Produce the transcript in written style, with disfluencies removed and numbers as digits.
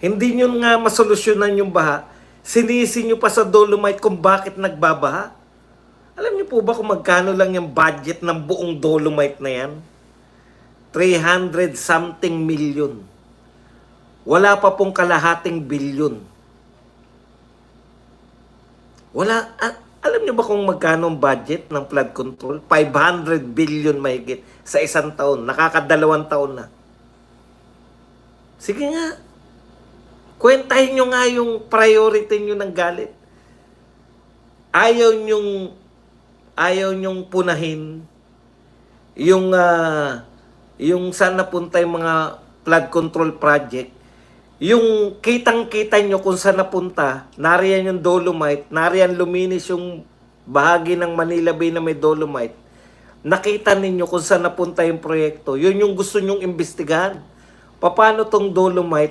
Hindi nyo nga masolusyonan yung baha. Sinisi nyo pa sa Dolomite kung bakit nagbabaha. Alam niyo po ba kung magkano lang yung budget ng buong Dolomite na yan? 300 something million. Wala pa pong kalahating bilyon. Alam niyo ba kung magkano ang budget ng flood control? 500 billion mahigit sa isang taon. Nakakadalawang taon na. Sige nga. Kwentahin nyo nga yung priority nyo ng galit. Ayaw nyong punahin yung saan napunta yung mga flood control project. Yung kitang-kita nyo kung saan napunta, nariyan yung Dolomite, nariyan luminis yung bahagi ng Manila Bay na may Dolomite. Nakita ninyo kung saan napunta yung proyekto. Yun yung gusto nyong imbestigahan. Paano tong Dolomite